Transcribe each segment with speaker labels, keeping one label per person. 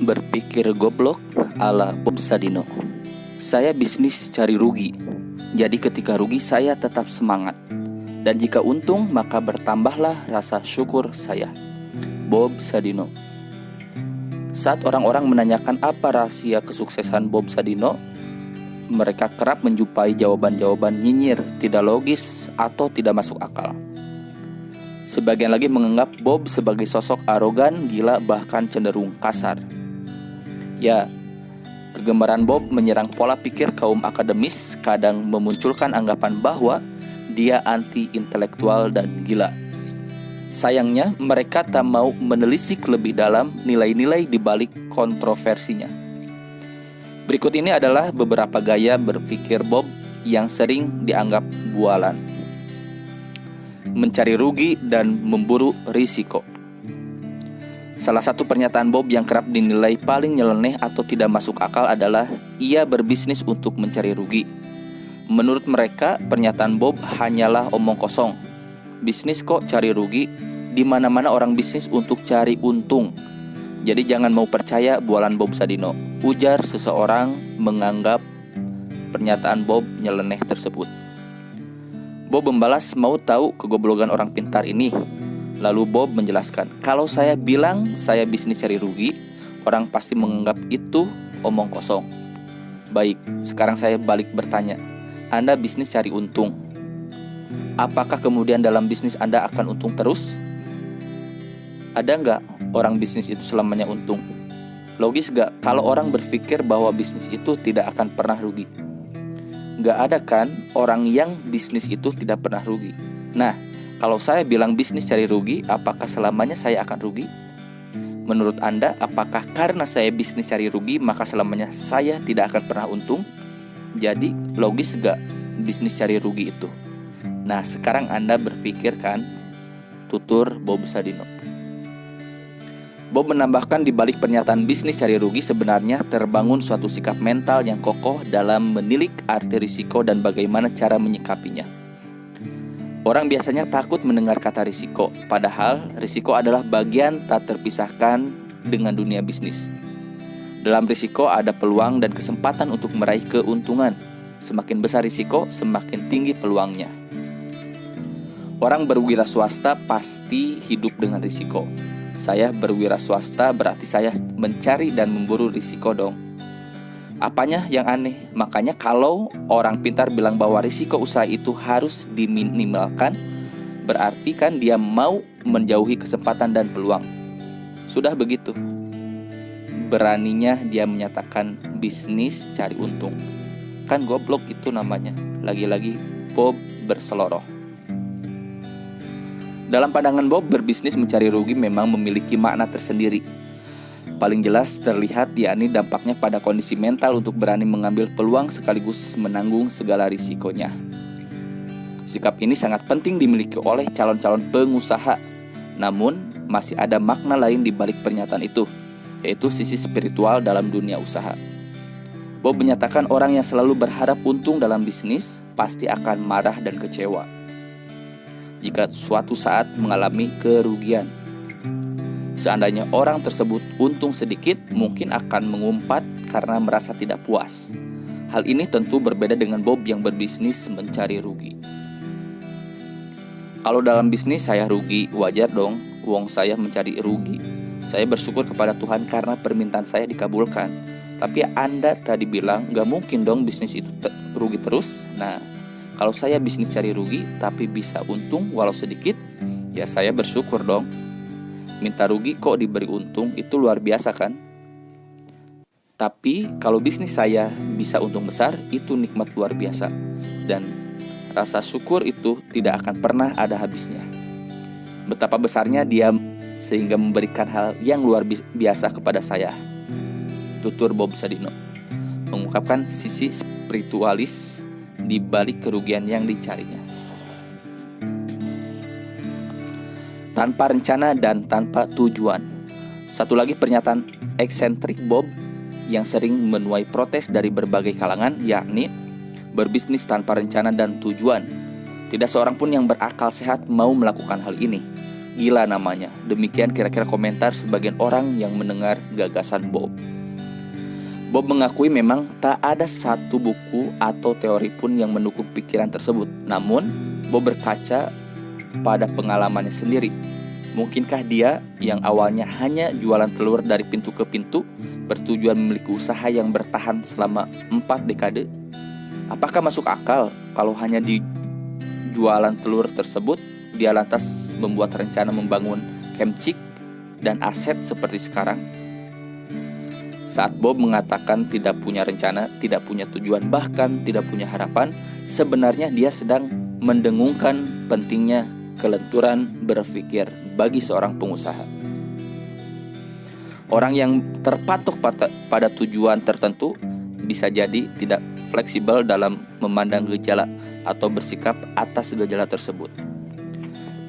Speaker 1: Berpikir goblok ala Bob Sadino. Saya bisnis cari rugi. Jadi ketika rugi saya tetap semangat. Dan jika untung maka bertambahlah rasa syukur saya. Bob Sadino. Saat orang-orang menanyakan apa rahasia kesuksesan Bob Sadino, mereka kerap menjumpai jawaban-jawaban nyinyir, tidak logis, atau tidak masuk akal. Sebagian lagi menganggap Bob sebagai sosok arogan, gila, bahkan cenderung kasar. Ya, kegemaran Bob menyerang pola pikir kaum akademis, kadang memunculkan anggapan bahwa dia anti-intelektual dan gila. Sayangnya, mereka tak mau menelisik lebih dalam nilai-nilai di balik kontroversinya. Berikut ini adalah beberapa gaya berpikir Bob yang sering dianggap bualan. Mencari rugi dan memburu risiko. Salah satu pernyataan Bob yang kerap dinilai paling nyeleneh atau tidak masuk akal adalah ia berbisnis untuk mencari rugi. Menurut mereka, pernyataan Bob hanyalah omong kosong. Bisnis kok cari rugi, di mana-mana orang bisnis untuk cari untung. Jadi jangan mau percaya bualan Bob Sadino, ujar seseorang menganggap pernyataan Bob nyeleneh tersebut. Bob membalas mau tahu kegoblokan orang pintar ini. Lalu Bob menjelaskan, kalau saya bilang saya bisnis cari rugi, orang pasti menganggap itu omong kosong. Baik, sekarang saya balik bertanya, Anda bisnis cari untung. Apakah kemudian dalam bisnis Anda akan untung terus? Ada nggak orang bisnis itu selamanya untung? Logis nggak kalau orang berpikir bahwa bisnis itu tidak akan pernah rugi? Nggak ada kan orang yang bisnis itu tidak pernah rugi? Nah, kalau saya bilang bisnis cari rugi, apakah selamanya saya akan rugi? Menurut Anda, apakah karena saya bisnis cari rugi, maka selamanya saya tidak akan pernah untung? Jadi, logis gak bisnis cari rugi itu? Nah, sekarang Anda berpikir kan? Tutur Bob Sadino. Bob menambahkan di balik pernyataan bisnis cari rugi sebenarnya terbangun suatu sikap mental yang kokoh dalam menilik arti risiko dan bagaimana cara menyikapinya. Orang biasanya takut mendengar kata risiko, padahal risiko adalah bagian tak terpisahkan dengan dunia bisnis. Dalam risiko ada peluang dan kesempatan untuk meraih keuntungan. Semakin besar risiko, semakin tinggi peluangnya. Orang berwira swasta pasti hidup dengan risiko. Saya berwira swasta berarti saya mencari dan memburu risiko dong. Apanya yang aneh? Makanya kalau orang pintar bilang bahwa risiko usaha itu harus diminimalkan, berarti kan dia mau menjauhi kesempatan dan peluang. Sudah begitu, beraninya dia menyatakan bisnis cari untung. Kan goblok itu namanya. Lagi-lagi Bob berseloroh. Dalam pandangan Bob, berbisnis mencari rugi memang memiliki makna tersendiri. Paling jelas terlihat yakni dampaknya pada kondisi mental untuk berani mengambil peluang sekaligus menanggung segala risikonya. Sikap ini sangat penting dimiliki oleh calon-calon pengusaha. Namun masih ada makna lain di balik pernyataan itu, yaitu sisi spiritual dalam dunia usaha. Bob menyatakan orang yang selalu berharap untung dalam bisnis pasti akan marah dan kecewa jika suatu saat mengalami kerugian. Seandainya orang tersebut untung sedikit, mungkin akan mengumpat karena merasa tidak puas. Hal ini tentu berbeda dengan Bob yang berbisnis mencari rugi. Kalau dalam bisnis saya rugi, wajar dong, wong saya mencari rugi. Saya bersyukur kepada Tuhan karena permintaan saya dikabulkan. Tapi Anda tadi bilang gak mungkin dong bisnis itu rugi terus. Nah, kalau saya bisnis cari rugi tapi bisa untung walau sedikit, ya saya bersyukur dong. Minta rugi kok diberi untung, itu luar biasa kan? Tapi kalau bisnis saya bisa untung besar, itu nikmat luar biasa. Dan rasa syukur itu tidak akan pernah ada habisnya. Betapa besarnya dia sehingga memberikan hal yang luar biasa kepada saya. Tutur Bob Sadino, mengungkapkan sisi spiritualis di balik kerugian yang dicarinya. Tanpa rencana dan tanpa tujuan. Satu lagi pernyataan eksentrik Bob yang sering menuai protes dari berbagai kalangan, yakni berbisnis tanpa rencana dan tujuan. Tidak seorang pun yang berakal sehat mau melakukan hal ini. Gila namanya. Demikian kira-kira komentar sebagian orang yang mendengar gagasan Bob. Bob mengakui memang tak ada satu buku atau teori pun yang mendukung pikiran tersebut. Namun, Bob berkaca pada pengalamannya sendiri. Mungkinkah dia yang awalnya hanya jualan telur dari pintu ke pintu, bertujuan memiliki usaha yang bertahan selama 4 dekade? Apakah masuk akal kalau hanya di jualan telur tersebut, dia lantas membuat rencana membangun Kemcik dan aset seperti sekarang? Saat Bob mengatakan tidak punya rencana, tidak punya tujuan, bahkan tidak punya harapan, sebenarnya dia sedang mendengungkan pentingnya kelenturan berpikir bagi seorang pengusaha. Orang yang terpatok pada tujuan tertentu bisa jadi tidak fleksibel dalam memandang gejala atau bersikap atas gejala tersebut.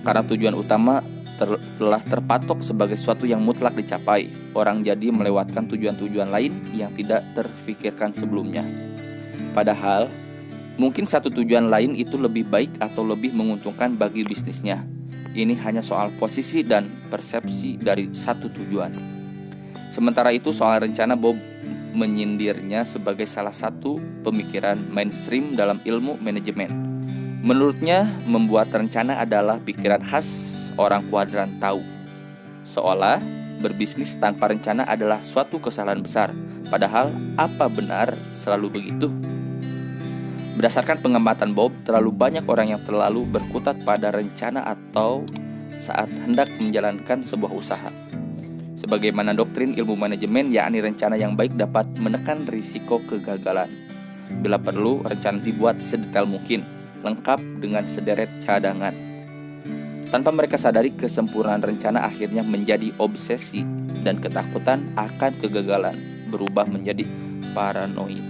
Speaker 1: Karena tujuan utama telah terpatok sebagai sesuatu yang mutlak dicapai, orang jadi melewatkan tujuan-tujuan lain yang tidak terfikirkan sebelumnya. Padahal, mungkin satu tujuan lain itu lebih baik atau lebih menguntungkan bagi bisnisnya. Ini hanya soal posisi dan persepsi dari satu tujuan. Sementara itu, soal rencana, Bob menyindirnya sebagai salah satu pemikiran mainstream dalam ilmu manajemen. Menurutnya, membuat rencana adalah pikiran khas orang kuadran tahu. Seolah berbisnis tanpa rencana adalah suatu kesalahan besar. Padahal, apa benar selalu begitu? Berdasarkan pengamatan Bob, terlalu banyak orang yang terlalu berkutat pada rencana atau saat hendak menjalankan sebuah usaha. Sebagaimana doktrin ilmu manajemen, yakni rencana yang baik dapat menekan risiko kegagalan. Bila perlu, rencana dibuat sedetail mungkin, lengkap dengan sederet cadangan. Tanpa mereka sadari, kesempurnaan rencana akhirnya menjadi obsesi dan ketakutan akan kegagalan berubah menjadi paranoid.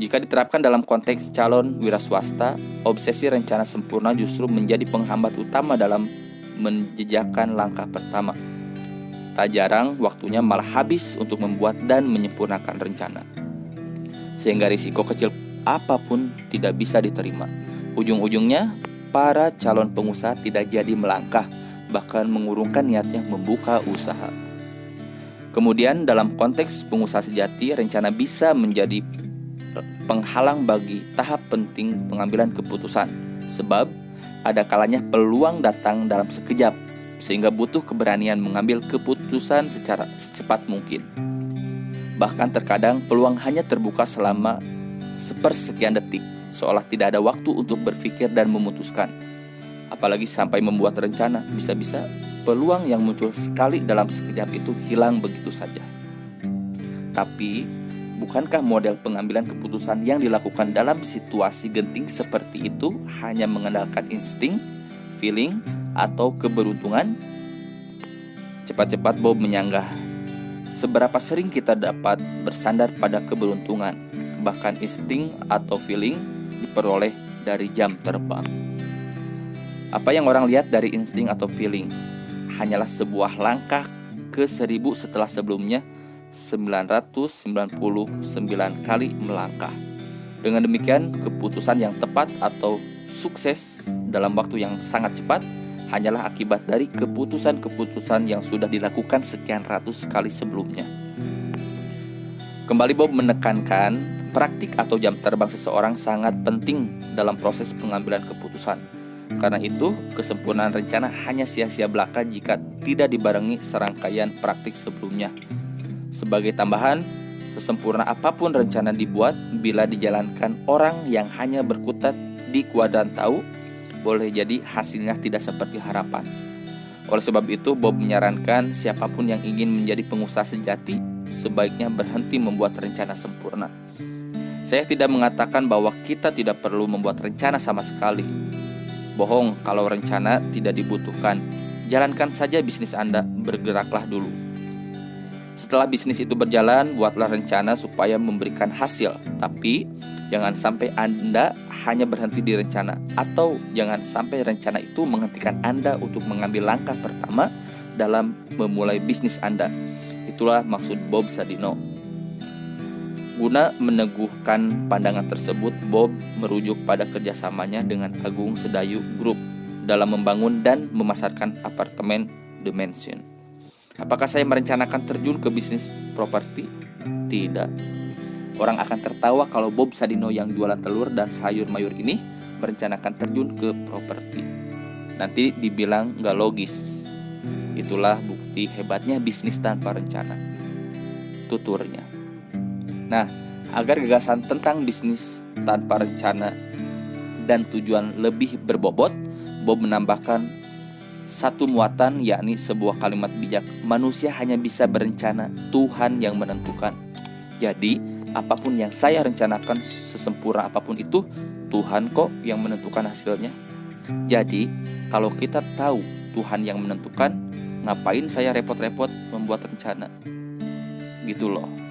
Speaker 1: Jika diterapkan dalam konteks calon wira swasta, obsesi rencana sempurna justru menjadi penghambat utama dalam menjejakkan langkah pertama. Tak jarang waktunya malah habis untuk membuat dan menyempurnakan rencana, sehingga risiko kecil apapun tidak bisa diterima. Ujung-ujungnya, para calon pengusaha tidak jadi melangkah, bahkan mengurungkan niatnya membuka usaha. Kemudian dalam konteks pengusaha sejati, rencana bisa menjadi penghalang bagi tahap penting pengambilan keputusan. Sebab ada kalanya peluang datang dalam sekejap, sehingga butuh keberanian mengambil keputusan secara secepat mungkin. Bahkan terkadang peluang hanya terbuka selama sepersekian detik, seolah tidak ada waktu untuk berpikir dan memutuskan. Apalagi sampai membuat rencana, bisa-bisa peluang yang muncul sekali dalam sekejap itu hilang begitu saja. Tapi, bukankah model pengambilan keputusan yang dilakukan dalam situasi genting seperti itu hanya mengandalkan insting, feeling, atau keberuntungan? Cepat-cepat Bob menyanggah, seberapa sering kita dapat bersandar pada keberuntungan, bahkan insting atau feeling diperoleh dari jam terbang. Apa yang orang lihat dari insting atau feeling hanyalah sebuah langkah ke 1000 setelah sebelumnya 999 kali melangkah. Dengan demikian, keputusan yang tepat atau sukses dalam waktu yang sangat cepat hanyalah akibat dari keputusan-keputusan yang sudah dilakukan sekian ratus kali sebelumnya. Kembali Bob menekankan, praktik atau jam terbang seseorang sangat penting dalam proses pengambilan keputusan. Karena itu, kesempurnaan rencana hanya sia-sia belaka jika tidak dibarengi serangkaian praktik sebelumnya. Sebagai tambahan, sesempurna apapun rencana dibuat, bila dijalankan orang yang hanya berkutat di kuadran tahu, boleh jadi hasilnya tidak seperti harapan. Oleh sebab itu, Bob menyarankan siapapun yang ingin menjadi pengusaha sejati, sebaiknya berhenti membuat rencana sempurna. Saya tidak mengatakan bahwa kita tidak perlu membuat rencana sama sekali. Bohong kalau rencana tidak dibutuhkan. Jalankan saja bisnis Anda, bergeraklah dulu. Setelah bisnis itu berjalan, buatlah rencana supaya memberikan hasil. Tapi, jangan sampai Anda hanya berhenti di rencana, atau jangan sampai rencana itu menghentikan Anda untuk mengambil langkah pertama dalam memulai bisnis Anda. Itulah maksud Bob Sadino. Guna meneguhkan pandangan tersebut, Bob merujuk pada kerjasamanya dengan Agung Sedayu Group dalam membangun dan memasarkan apartemen The Mansion. Apakah saya merencanakan terjun ke bisnis properti? Tidak. Orang akan tertawa kalau Bob Sadino yang jualan telur dan sayur mayur ini merencanakan terjun ke properti. Nanti dibilang gak logis. Itulah bukti hebatnya bisnis tanpa rencana. Tuturnya. Nah, agar gagasan tentang bisnis tanpa rencana dan tujuan lebih berbobot, Bob menambahkan satu muatan, yakni sebuah kalimat bijak. Manusia hanya bisa berencana, Tuhan yang menentukan. Jadi, apapun yang saya rencanakan, sesempurna apapun itu, Tuhan kok yang menentukan hasilnya. Jadi, kalau kita tahu Tuhan yang menentukan, ngapain saya repot-repot membuat rencana? Gitu loh.